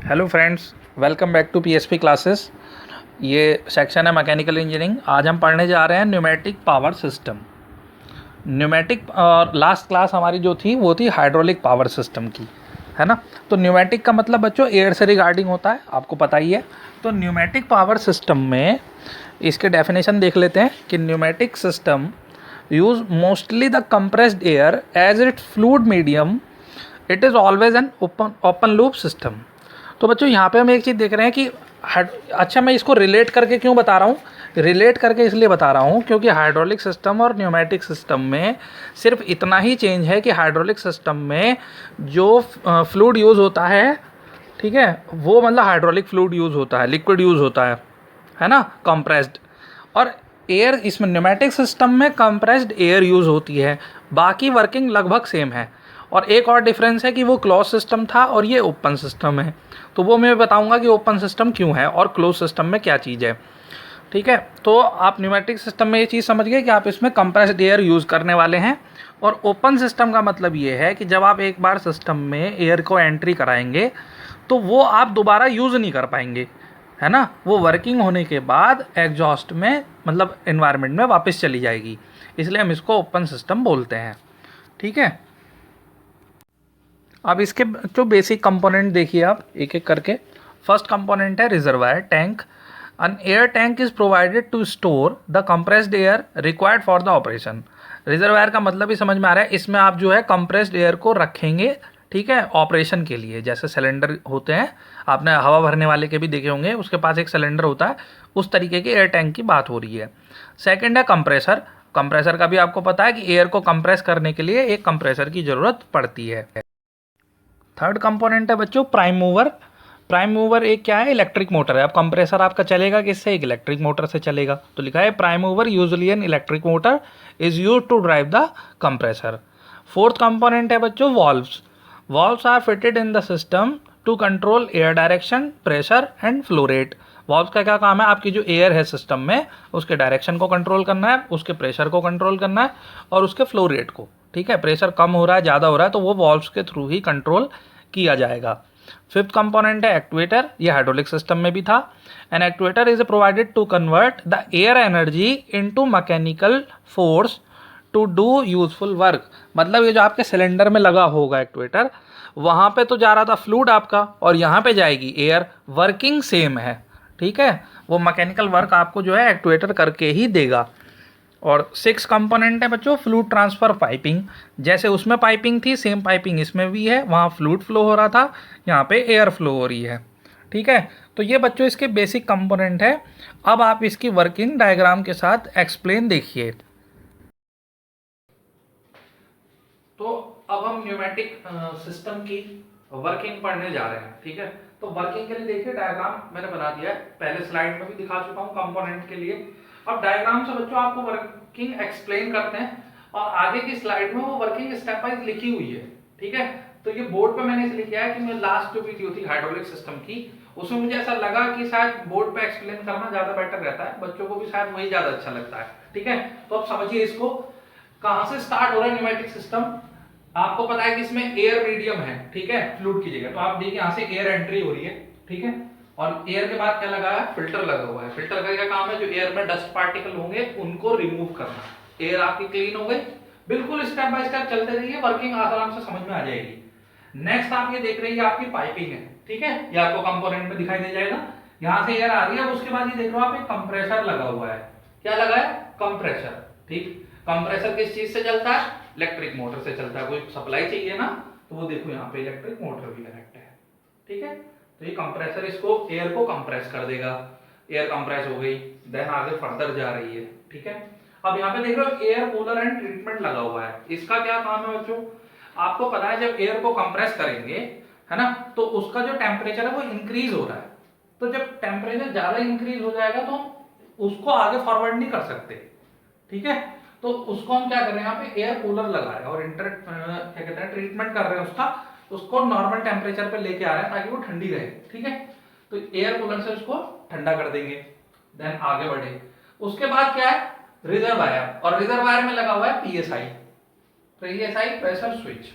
Hello friends, welcome back to PSP classes. ये section है mechanical engineering. आज हम पढ़ने जा रहे हैं न्यूमेटिक पावर सिस्टम। न्यूमेटिक और लास्ट क्लास हमारी जो थी वो थी हाइड्रोलिक पावर सिस्टम की, है ना। तो न्यूमेटिक का मतलब बच्चों एयर से रिगार्डिंग होता है, आपको पता ही है। तो न्यूमेटिक पावर सिस्टम में इसके डेफिनेशन देख लेते हैं कि pneumatic system use mostly the compressed air as it fluid medium. It is always an open loop system. तो बच्चों यहाँ पे हम एक चीज़ देख रहे हैं कि अच्छा, मैं इसको रिलेट करके क्यों बता रहा हूँ। रिलेट करके इसलिए बता रहा हूँ क्योंकि हाइड्रोलिक सिस्टम और न्यूमेटिक सिस्टम में सिर्फ इतना ही चेंज है कि हाइड्रोलिक सिस्टम में जो फ्लूइड यूज़ होता है, ठीक है, वो मतलब हाइड्रोलिक फ्लूइड यूज़ होता है, लिक्विड यूज़ होता है ना, कंप्रेस्ड। और एयर इसमें न्यूमेटिक सिस्टम में कंप्रेस्ड एयर यूज़ होती है। बाकी वर्किंग लगभग सेम है। और एक और डिफरेंस है कि वो क्लोज सिस्टम था और ये ओपन सिस्टम है। तो वो मैं बताऊंगा कि ओपन सिस्टम क्यों है और क्लोज सिस्टम में क्या चीज़ है, ठीक है। तो आप न्यूमेटिक सिस्टम में ये चीज़ समझ गए कि आप इसमें कंप्रेस्ड एयर यूज़ करने वाले हैं। और ओपन सिस्टम का मतलब ये है कि जब आप एक बार सिस्टम में एयर को एंट्री कराएंगे तो वो आप दोबारा यूज़ नहीं कर पाएंगे, है ना। वो वर्किंग होने के बाद एग्जॉस्ट में मतलब एनवायरनमेंट में वापस चली जाएगी, इसलिए हम इसको ओपन सिस्टम बोलते हैं, ठीक है। अब इसके जो बेसिक कंपोनेंट देखिए आप एक एक करके। फर्स्ट कंपोनेंट है reservoir tank. An air tank is provided to store the compressed air required for the operation. Reservoir का मतलब ही समझ में आ रहा है, इसमें आप जो है कंप्रेस्ड एयर को रखेंगे, ठीक है, ऑपरेशन के लिए। जैसे सिलेंडर होते हैं, आपने हवा भरने वाले के भी देखे होंगे, उसके पास एक सिलेंडर होता है, उस तरीके के एयर टैंक की बात हो रही है। सेकेंड है कंप्रेसर। कंप्रेसर का भी आपको पता है कि एयर को कंप्रेस करने के लिए एक कंप्रेसर की ज़रूरत पड़ती है। थर्ड कंपोनेंट है बच्चों प्राइम मूवर। प्राइम मूवर एक क्या है, इलेक्ट्रिक मोटर है। अब कंप्रेसर आपका चलेगा किससे, एक इलेक्ट्रिक मोटर से चलेगा। तो लिखा है prime mover usually an electric motor is use to drive the compressor. Fourth component है बच्चों valves. Valves are fitted in the system to control air direction, pressure and flow rate. Valves का क्या काम है, आपकी जो एयर है system में उसके डायरेक्शन को कंट्रोल करना है, उसके प्रेशर को कंट्रोल करना है और उसके फ्लो रेट को, ठीक है। प्रेशर कम हो रहा है, ज़्यादा हो रहा है, तो वो वॉल्व्स के थ्रू ही कंट्रोल किया जाएगा। फिफ्थ कंपोनेंट है एक्ट्यूएटर। ये हाइड्रोलिक सिस्टम में भी था। An actuator is provided to convert the air energy into mechanical force to do useful work. मतलब ये जो आपके सिलेंडर में लगा होगा एक्ट्यूएटर, वहाँ पे तो जा रहा था फ्लूइड आपका और यहाँ पे जाएगी एयर, वर्किंग सेम है, ठीक है। वो मैकेनिकल वर्क आपको जो है एक्ट्यूएटर करके ही देगा। और सिक्स कंपोनेंट है बच्चों फ्लूइड ट्रांसफर पाइपिंग। जैसे उसमें पाइपिंग थी, सेम पाइपिंग इसमें भी है। वहाँ फ्लूइड फ्लो हो रहा था, यहाँ पे एयर फ्लो हो रही है, ठीक है। तो ये बच्चों इसके बेसिक कंपोनेंट है। अब आप इसकी वर्किंग डायग्राम के साथ एक्सप्लेन देखिए। तो अब हम न्यूमेटिक सिस्टम की वर्किंग पढ़ने जा रहे हैं, ठीक है। तो वर्किंग के लिए देखिए डायग्राम मैंने बना दिया है, पहले स्लाइड में भी दिखा चुका हूँ कंपोनेंट के लिए। अब डायग्राम से बच्चों आपको वर्किंग एक्सप्लेन करते हैं और आगे की स्लाइड में वो वर्किंग स्टेप वाइज लिखी हुई है, ठीक है। तो ये बोर्ड पे मैंने इसलिए किया है कि मैं लास्ट जो वीडियो थी हाइड्रोलिक सिस्टम की, उसमें मुझे ऐसा लगा कि शायद बोर्ड पे एक्सप्लेन करना ज्यादा बेटर रहता है, बच्चों को भी शायद वही ज्यादा अच्छा लगता है, ठीक है। तो अब समझिए इसको, कहां से स्टार्ट हो रहा है न्यूमेटिक सिस्टम। आपको पता है कि इसमें एयर मीडियम है, ठीक है, फ्लूइड की जगह। तो आप देखिए यहाँ से एयर एंट्री हो रही है, ठीक है। और एयर के बाद क्या लगा है, फिल्टर लगा हुआ है। फिल्टर का क्या काम है, जो एयर में डस्ट पार्टिकल होंगे उनको रिमूव करना। एयर आपकी क्लीन हो गई। बिल्कुल स्टेप बाय स्टेप चलते रहिए, वर्किंग आराम से समझ में आ जाएगी। नेक्स्ट आप ये देख रहे हैं आपकी पाइपिंग है, ठीक है, ये आपको कंपोनेंट में दिखाई दे जाएगा। यहाँ से एयर आ रही है, उसके बाद ये देख लो आप एक कंप्रेसर लगा हुआ है। क्या लगा है, कंप्रेसर, ठीक। कंप्रेसर किस चीज से चलता है, इलेक्ट्रिक मोटर से चलता है। कोई सप्लाई चाहिए ना, तो वो देखो यहाँ पे इलेक्ट्रिक मोटर भी कनेक्ट है, ठीक है। तो ये कंप्रेसर इसको एयर को कंप्रेस कर देगा। एयर कंप्रेस हो गई, देन आगे फर्दर जा रही है, ठीक है। अब यहाँ पे देख रहे हो एयर कूलर एंड ट्रीटमेंट लगा हुआ है। इसका क्या काम है बच्चों, आपको पता है जब एयर को कंप्रेस करेंगे, है ना, तो उसका जो टेम्परेचर है वो इंक्रीज हो रहा है। तो जब टेम्परेचर ज्यादा इंक्रीज हो जाएगा तो उसको आगे फॉरवर्ड नहीं कर सकते, ठीक है। तो उसको हम क्या कर रहे हैं, यहाँ पे एयर कूलर लगा रहे हैं और क्या कहते हैं, ट्रीटमेंट कर रहे हैं उसका, उसको नॉर्मल टेम्परेचर पे लेके आ रहे हैं ताकि वो ठंडी रहे, ठीक है। तो एयर कूलर से उसको ठंडा कर देंगे, देन आगे बढ़े। उसके बाद क्या है, रिजर्वायर, और रिजर्वायर में लगा हुआ है पीएसआई, पीएसआई प्रेशर स्विच।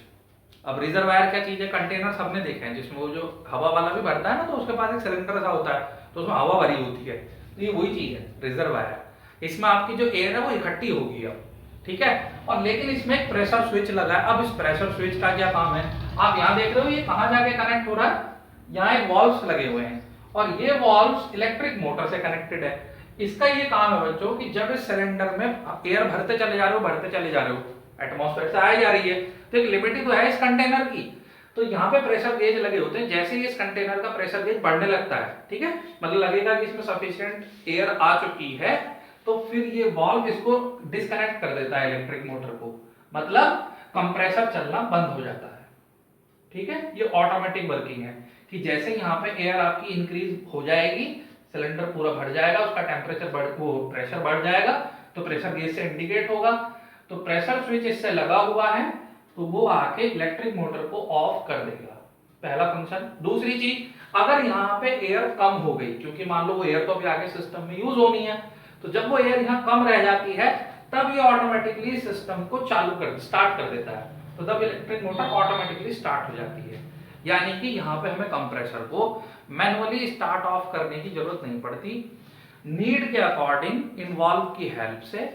अब रिजर्वायर क्या चीज है, कंटेनर सबने देखे हैं जिसमें वो जो हवा वाला भी भरता है ना, तो उसके पास एक सिलेंडर सा होता है, तो उसमें हवा भरी होती है, तो ये वही चीज है रिजर्वायर। इसमें आपकी जो एयर है वो इकट्ठी होगी अब, ठीक है। और लेकिन इसमें एक प्रेशर स्विच लगा है। अब इस प्रेशर स्विच का क्या काम है, आप यहाँ देख रहे हो ये कहाँ जाके कनेक्ट हो रहा है, यहाँ एक वॉल्व्स लगे हुए हैं और ये वॉल्व्स इलेक्ट्रिक मोटर से कनेक्टेड है। इसका ये काम है बच्चों कि जब इस सिलेंडर में एयर भरते चले जा रहे हो, भरते चले जा रहे हो, एटमॉस्फेयर से आई जा रही है, तो एक लिमिट ही तो है इस कंटेनर की, तो यहाँ पे प्रेशर गेज लगे होते हैं। जैसे ही इस कंटेनर का प्रेशर गेज बढ़ने लगता है, ठीक है, मतलब लगेगा कि इसमें सफिशिएंट एयर आ चुकी है, तो फिर ये वाल्व इसको डिस्कनेक्ट कर देता है इलेक्ट्रिक मोटर को, मतलब कंप्रेसर चलना बंद हो जाता है, ठीक है। ये ऑटोमेटिक वर्किंग है कि जैसे यहाँ पे एयर आपकी इंक्रीज हो जाएगी, सिलेंडर पूरा भर जाएगा, उसका टेम्परेचर वो प्रेशर बढ़ जाएगा, तो प्रेशर गेज से इंडिकेट होगा, तो प्रेशर स्विच इससे लगा हुआ है, तो वो आके इलेक्ट्रिक मोटर को ऑफ कर देगा, पहला फंक्शन। दूसरी चीज, अगर यहाँ पे एयर कम हो गई, क्योंकि मान लो वो एयर तो अभी आगे सिस्टम में यूज होनी है, तो जब वो एयर यहाँ कम रह जाती है तब ये ऑटोमेटिकली सिस्टम को स्टार्ट कर देता है, तो तब इलेक्ट्रिक मोटर ऑटोमेटिकली स्टार्ट हो जाती है। यानी कि यहाँ पे हमें कंप्रेसर को मैनुअली स्टार्ट ऑफ करने की जरूरत नहीं पड़ती, नीड के अकॉर्डिंग इन्वॉल्व की हेल्प से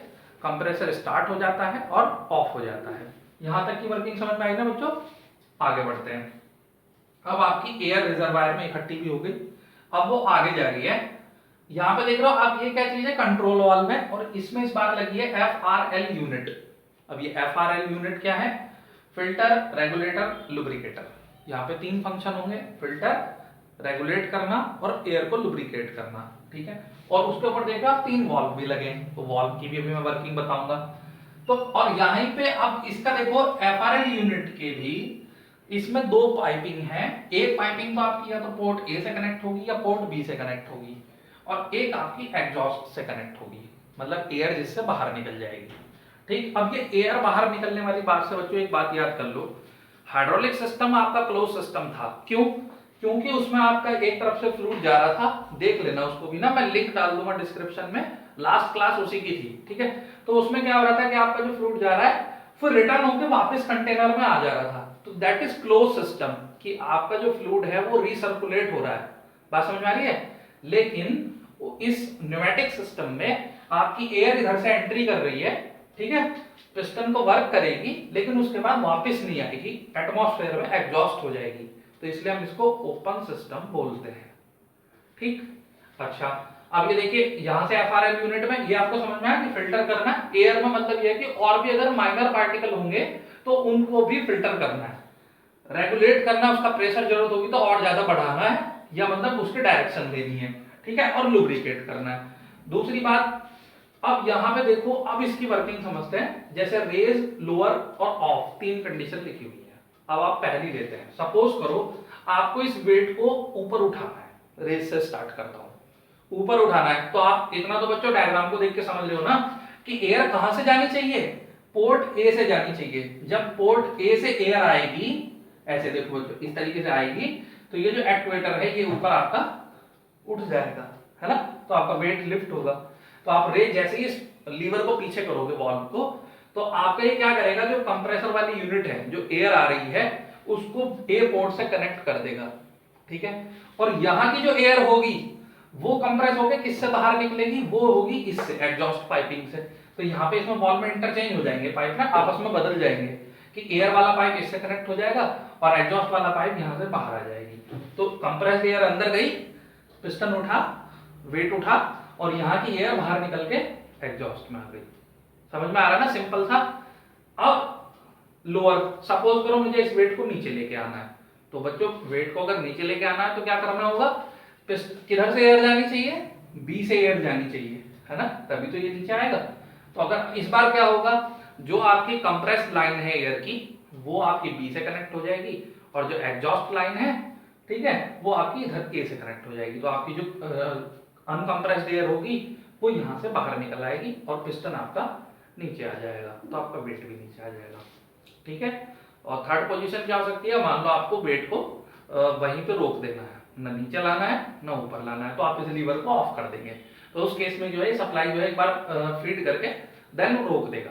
कंप्रेसर स्टार्ट हो जाता है और ऑफ हो जाता है। यहां तक की वर्किंग समझ में आई ना बच्चों, आगे बढ़ते हैं। अब आपकी एयर रिजर्वायर में इकट्ठी भी हो गई, अब वो आगे जा रही है। यहां पे देख रहे हो आप, ये क्या चीज है, कंट्रोल वाल्व है, और इसमें इस बार लगी है FRL यूनिट। अब ये FRL यूनिट क्या है, फिल्टर, रेगुलेटर, लुब्रिकेटर। यहाँ पे 3 फंक्शन होंगे, फिल्टर, रेगुलेट करना और एयर को लुब्रिकेट करना, ठीक है। और उसके ऊपर देखो आप 3 वाल्व भी लगे हैं, तो वाल्व की भी अभी मैं वर्किंग बताऊंगा। तो और यहीं पे अब इसका देखो FRL यूनिट के भी इसमें 2 पाइपिंग है। एक पाइपिंग तो आपकी या तो पोर्ट A से कनेक्ट होगी या पोर्ट B से कनेक्ट होगी, और एक आपकी एग्जॉस्ट से कनेक्ट होगी, मतलब एयर जिससे बाहर निकल जाएगी, ठीक। अब ये एयर बाहर निकलने वाली बात से बच्चों एक बात याद कर लो, हाइड्रोलिक सिस्टम आपका क्लोज सिस्टम था, क्यों, क्योंकि उसमें आपका एक तरफ से फ्लूइड जा रहा था, देख लेना उसको भी ना, मैं लिंक डाल दूंगा डिस्क्रिप्शन में, लास्ट क्लास उसी की थी, ठीक है। तो उसमें क्या हो रहा था कि आपका जो फ्लूइड जा रहा है फिर रिटर्न होकर वापस कंटेनर में आ जा रहा था, तो दैट इज क्लोज सिस्टम, कि आपका जो फ्लूइड है वो रिसर्कुलेट हो रहा है, बात समझ में आ रही है। लेकिन इस न्यूमेटिक सिस्टम में आपकी एयर इधर से एंट्री कर रही है, ठीक है, पिस्टन को वर्क करेगी, लेकिन उसके बाद वापस नहीं आएगी, एटमॉस्फेयर में एग्जॉस्ट हो जाएगी, तो इसलिए हम इसको ओपन सिस्टम बोलते हैं, ठीक। अच्छा, अब ये देखिए यहां से FRL यूनिट में ये आपको समझ में आया कि फिल्टर करना एयर में, मतलब ये है कि और भी अगर माइनर पार्टिकल होंगे तो उनको भी फिल्टर करना है, रेगुलेट करना, उसका प्रेशर जरूरत होगी तो और ज्यादा बढ़ाना है, या मतलब उसकी डायरेक्शन देनी है, ठीक है, और लुब्रिकेट करना है। दूसरी बात, अब यहां पे देखो, अब इसकी वर्किंग समझते हैं। जैसे रेज, लोअर और ऑफ 3 कंडीशन लिखी हुई है, अब आप पहली लेते हैं। सपोज करो आपको इस वेट को ऊपर उठाना है, रेज से स्टार्ट करता हूं, ऊपर उठाना है, तो आप इतना तो बच्चों डायग्राम को देख के समझ रहे हो ना कि एयर कहां से जानी चाहिए, पोर्ट ए से जानी चाहिए। जब पोर्ट ए से एयर आएगी, ऐसे देखो बच्चों इस तरीके से आएगी, तो ये जो एक्चुएटर है ये ऊपर आपका उठ जाएगा, है ना, तो आपका वेट लिफ्ट होगा। तो आप रेज जैसे ही इस लीवर को पीछे करोगे वाल्व को, तो आपका ये क्या करेगा, जो कंप्रेसर वाली यूनिट है, जो एयर आ रही है उसको ए पोर्ट से कनेक्ट कर देगा, ठीक है। और यहाँ की जो एयर होगी वो कंप्रेस होकर किससे बाहर निकलेगी, वो होगी इससे, एग्जॉस्ट पाइपिंग से। तो यहाँ पे इसमें वाल्व में इंटरचेंज हो जाएंगे, पाइप ना आपस में बदल जाएंगे, कि एयर वाला पाइप इससे कनेक्ट हो जाएगा और एग्जॉस्ट वाला पाइप यहाँ से बाहर आ जाएगी। तो कंप्रेस्ड एयर अंदर गई, पिस्टन उठा, वेट उठा, और यहाँ की एयर बाहर निकल के एग्जॉस्ट में आ गई। समझ में आ रहा है ना, सिंपल था। अब लोअर, सपोज करो मुझे इस वेट को नीचे लेके आना है, तो बच्चों वेट को अगर नीचे लेके आना है तो क्या करना होगा, किधर से एयर जानी चाहिए, बी से एयर जानी चाहिए, है ना, तभी तो ये नीचे आएगा। तो अगर इस बार क्या होगा, जो आपकी कंप्रेस्ड लाइन है एयर की वो आपकी बी से कनेक्ट हो जाएगी, और जो एग्जॉस्ट लाइन है, ठीक है, वो आपकी इधर ए से कनेक्ट हो जाएगी। तो आपकी जो अनकंप्रेस्ड एयर होगी वो यहाँ से बाहर निकल आएगी और पिस्टन आपका नीचे आ जाएगा, तो आपका वेट भी नीचे आ जाएगा, ठीक है। और थर्ड पोजीशन क्या हो सकती है, मान लो आपको वेट को वहीं पे रोक देना है, ना नीचे लाना है ना ऊपर लाना है, तो आप इस लीवर को ऑफ कर देंगे, तो उस केस में जो है सप्लाई जो है एक बार फीड करके देन रोक देगा,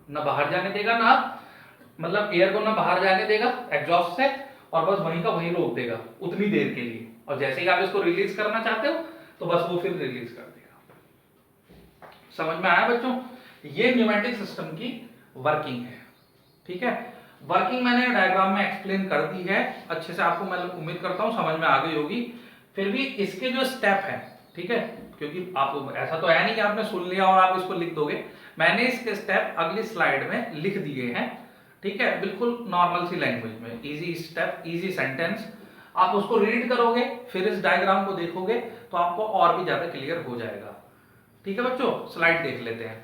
ना बाहर जाने देगा, ना मतलब एयर को ना बाहर जाने देगा एग्जॉस्ट से और बस वहीं का वहीं रोक देगा उतनी देर के लिए, और जैसे ही आप इसको रिलीज करना चाहते हो तो बस वो फिर रिलीज कर देगा। समझ में आया बच्चों? ये न्यूमेटिक सिस्टम की वर्किंग है। ठीक है, वर्किंग मैंने डायग्राम में एक्सप्लेन कर दी है अच्छे से, आपको मैं उम्मीद करता हूं समझ में आ गई होगी। फिर भी इसके जो स्टेप है, ठीक है, क्योंकि आप ऐसा तो है नहीं कि आपने सुन लिया और आप इसको लिख दोगे, मैंने इसके स्टेप अगली स्लाइड में लिख दिए हैं। ठीक है, बिल्कुल नॉर्मल सी लैंग्वेज में, इजी स्टेप, इजी सेंटेंस। आप उसको रीड करोगे, फिर इस डायग्राम को देखोगे तो आपको और भी ज्यादा क्लियर हो जाएगा। ठीक है बच्चों, स्लाइड देख लेते हैं।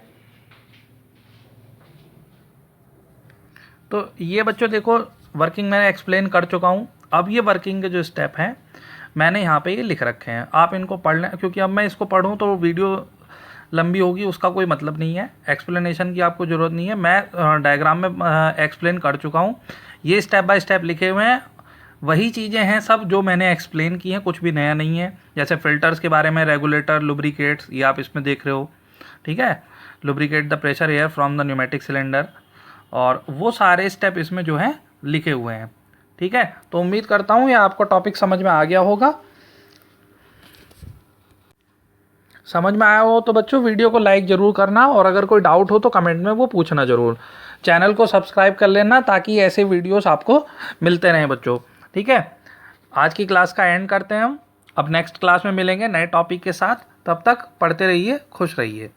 तो ये बच्चों देखो, वर्किंग मैंने एक्सप्लेन कर चुका हूँ। अब ये वर्किंग के जो स्टेप हैं मैंने यहाँ पे ये लिख रखे हैं, आप इनको पढ़ लें, क्योंकि अब मैं इसको पढ़ूँ तो वीडियो लंबी होगी, उसका कोई मतलब नहीं है, एक्सप्लेनेशन की आपको ज़रूरत नहीं है। मैं डायग्राम में एक्सप्लेन कर चुका हूँ, ये स्टेप बाय स्टेप लिखे हुए हैं, वही चीज़ें हैं सब जो मैंने एक्सप्लेन की हैं, कुछ भी नया नहीं है। जैसे फिल्टर्स के बारे में, रेगुलेटर, लुब्रिकेट्स, ये आप इसमें देख रहे हो। ठीक है, lubricate the pressure air from the pneumatic cylinder, और वो सारे स्टेप इसमें जो हैं लिखे हुए हैं। ठीक है, तो उम्मीद करता हूँ ये आपको टॉपिक समझ में आ गया होगा। समझ में आया हो तो बच्चों वीडियो को लाइक ज़रूर करना, और अगर कोई डाउट हो तो कमेंट में वो पूछना ज़रूर। चैनल को सब्सक्राइब कर लेना ताकि ऐसे वीडियोस आपको मिलते रहें बच्चों। ठीक है, आज की क्लास का एंड करते हैं हम, अब नेक्स्ट क्लास में मिलेंगे नए टॉपिक के साथ। तब तक पढ़ते रहिए, खुश रहिए।